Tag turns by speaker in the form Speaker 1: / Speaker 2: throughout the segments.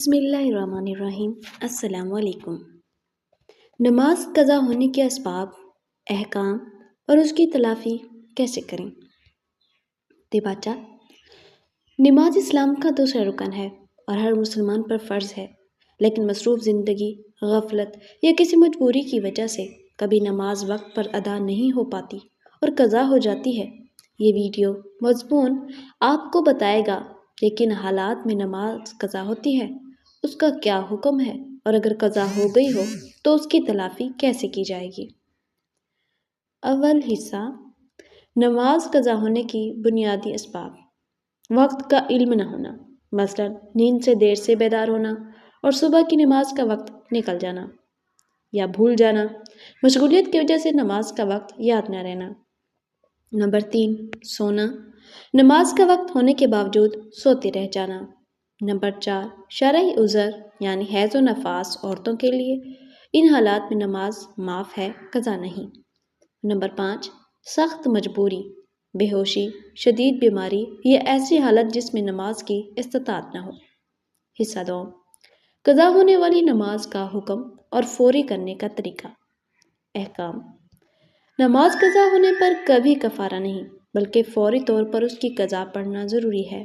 Speaker 1: बिस्मिल्लाहिर्रहमानिर्रहीम। अस्सलाम वालेकुम। नमाज क़ज़ा होने के असबाब, अहकाम और उसकी तलाफ़ी कैसे करें। दिबाचा, नमाज इस्लाम का दूसरा रुकन है और हर मुसलमान पर फ़र्ज़ है, लेकिन मसरूफ़ ज़िंदगी, गफलत या किसी मजबूरी की वजह से कभी नमाज वक्त पर अदा नहीं हो पाती और क़ज़ा हो जाती है। ये वीडियो मज़मून आपको बताएगा कि किन हालात में नमाज क़ज़ा होती है, उसका क्या हुक्म है और अगर क़ज़ा हो गई हो तो उसकी तलाफ़ी कैसे की जाएगी। अव्वल हिस्सा, नमाज क़ज़ा होने की बुनियादी असबाब। वक्त का इल्म न होना, मसलन नींद से देर से बेदार होना और सुबह की नमाज का वक्त निकल जाना या भूल जाना, मशगूलियत की वजह से नमाज का वक्त याद न रहना। नंबर 3, सोना, नमाज का वक्त होने के बावजूद सोते रह जाना। नंबर 4, शरई उज़र यानी हैज़ व नफास औरतों के लिए, इन हालात में नमाज माफ़ है, क़ज़ा नहीं। नंबर 5, सख्त मजबूरी, बेहोशी, शदीद बीमारी या ऐसी हालत जिसमें नमाज की इस्तिताअत न हो। हिस्सा 2, क़ज़ा होने वाली नमाज का हुक्म और फौरी करने का तरीका। अहकाम, नमाज क़ज़ा होने पर कभी कफ़ारा नहीं बल्कि फ़ौरी तौर पर उसकी क़ज़ा पढ़ना ज़रूरी है।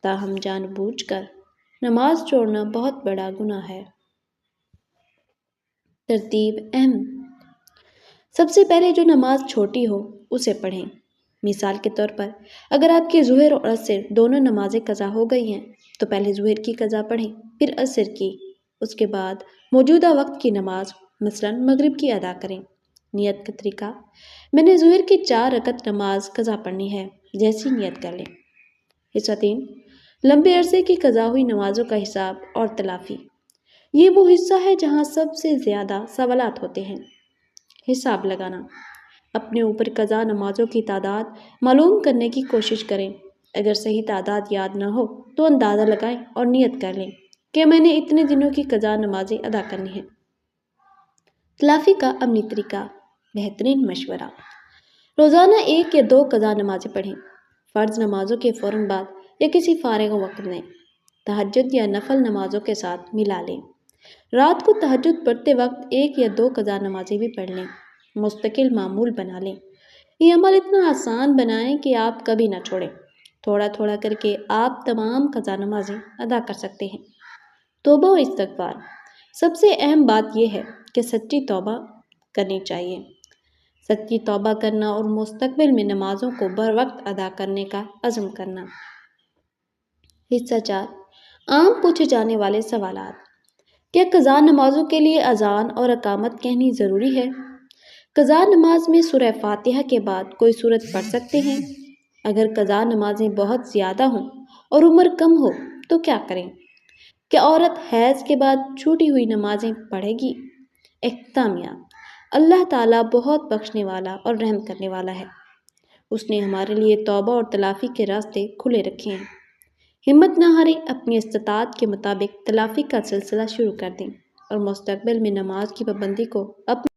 Speaker 1: ताहम जानबूझकर नमाज छोड़ना बहुत बड़ा गुनाह है। तरतीब अहम, सबसे पहले जो नमाज छोटी हो उसे पढ़ें। मिसाल के तौर पर अगर आपकी ज़ुहर और असर दोनों नमाजें क़ज़ा हो गई हैं तो पहले ज़ुहर की क़ज़ा पढ़ें, फिर असर की, उसके बाद मौजूदा वक्त की नमाज मसलन मगरिब की अदा करें। नियत का तरीका, मैंने ज़ुहर की 4 रकत नमाज क़ज़ा पढ़नी है, जैसी नियत कर लें। हिस्सा 3, लंबे अरसे की क़ज़ा हुई नमाजों का हिसाब और तलाफ़ी। ये वो हिस्सा है जहाँ सबसे ज़्यादा सवालात होते हैं। हिसाब लगाना, अपने ऊपर क़ज़ा नमाजों की तादाद मालूम करने की कोशिश करें। अगर सही तादाद याद ना हो तो अंदाज़ा लगाएं और नियत कर लें कि मैंने इतने दिनों की क़ज़ा नमाजें अदा करनी हैं। तलाफ़ी का अमली तरीका, बेहतरीन मशवरा, रोज़ाना 1 या 2 क़ज़ा नमाज़ें पढ़ें। फ़र्ज़ नमाजों के फ़ौरन बाद या किसी फ़ारिग वक्त में तहज्जुद या नफल नमाजों के साथ मिला लें। रात को तहज्जुद पढ़ते वक्त 1 या 2 क़ज़ा नमाज़ें भी पढ़ लें। मुस्तकिल मामूल बना लें। ये अमल इतना आसान बनाएं कि आप कभी ना छोड़ें। थोड़ा थोड़ा करके आप तमाम क़ज़ा नमाज़ें अदा कर सकते हैं। तौबा व इस्तिग़फ़ार, सबसे अहम बात यह है कि सच्ची तौबा करनी चाहिए। सच्ची तौबा करना और मुस्तक़बिल में नमाज़ों को बर वक्त अदा करने का अज़्म करना। हिस्सा 4, आम पूछे जाने वाले सवालात। क्या क़ज़ा नमाजों के लिए अज़ान और अकामत कहनी ज़रूरी है। क़ज़ा नमाज में सूरह फ़ातिहा के बाद कोई सूरत पढ़ सकते हैं। अगर क़ज़ा नमाजें बहुत ज़्यादा हों और उम्र कम हो तो क्या करें। क्या औरत हैज़ के बाद छूटी हुई नमाजें पढ़ेगी। इख्तितामिया, अल्लाह ताला बहुत बख्शने वाला और रहम करने वाला है। उसने हमारे लिए तौबा और तलाफ़ी के रास्ते खुले रखे हैं। हिम्मत न हारें, अपनी इस्तिताअत के मुताबिक तलाफ़ी का सिलसिला शुरू कर दें और मुस्तक़बिल में नमाज की पाबंदी को अपने